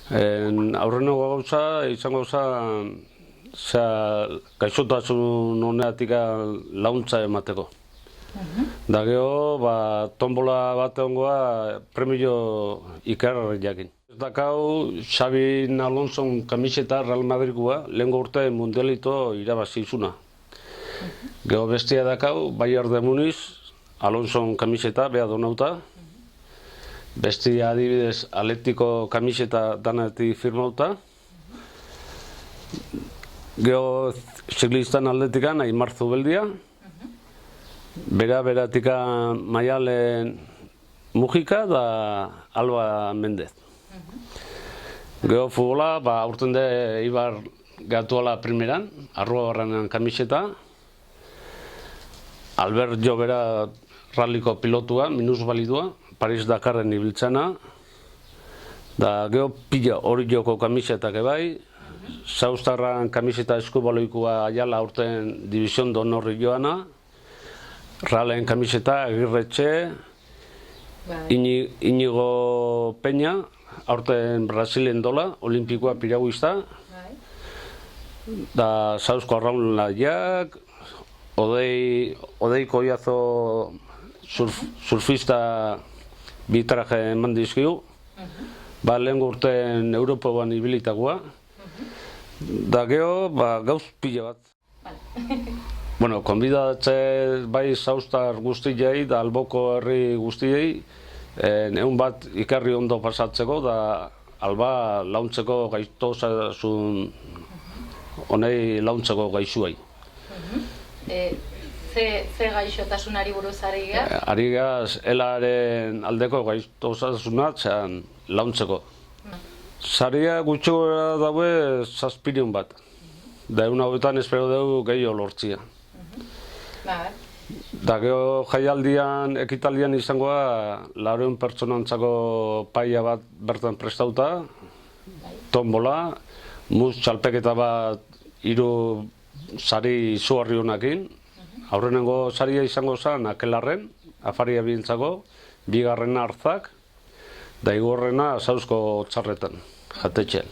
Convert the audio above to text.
Aurreneko gauza, izango gaixotasun honeatik laguntza emateko. Da gero, tombola bat egongoa premio ikarra jakin. Ez dakau, Xabi Alonson kamiseta Real Madridkoa, lehengo urte mundialito irabazi izuna. Gero bestia dakau, Bayern de Muniz, Alonson kamiseta, beha donauta. Bestia adibidez, Atletico kamiseta danatik firmauta. Gero ziklistan atletikan, Aimar Zubeldia. Beratika Maialen Mujika da Alba Mendez. Gero futbola, aurten de Ibar gatuala primeran, Arrua Barranan kamiseta. Albert Jobera ralliko pilotua, minusbalidua, Paris Dakarren ibiltzana. Da gero pila hori joko kamisetak ebai. Zauztarran kamiseta eskubaloikoa aiala aurten Division d'Honor joana. Realen kamiseta Agirretxe, Inigo Peña, aurten Brasilen dola, olimpikoa piraguista. Da Zauzko Arraun Laiak, Odei Koiazo surfista bitraje eman dizkigu. Lehen urten Europoan ibilitakoa. Da gero, gauz pila bat. Konbidatze bai Zauztar guztiei da Alboko herri guztiei egun bat ikarri ondo pasatzeko da alba launtzeko gaixotasun honei launtzeko gaixuei. Ze gaixotasunari buruz ari gara? Ari gaz, elaren aldeko gaixotasunat launtzeko. Saria gutxi gora daue 700 bat. Da egun hauetan espero dugu gehiago lortzia. Da gero jaialdian, ekitaldian izangoa 400 pertsonantzako paia bat bertan prestauta, tombola, mus txalpeketa bat 3 sari izugarri honakin. Aurrenengo saria izango zen Akelarren, afaria bientzako, bigarrena Artzak, da igorrena Zauzko Txarretan, jatetxean.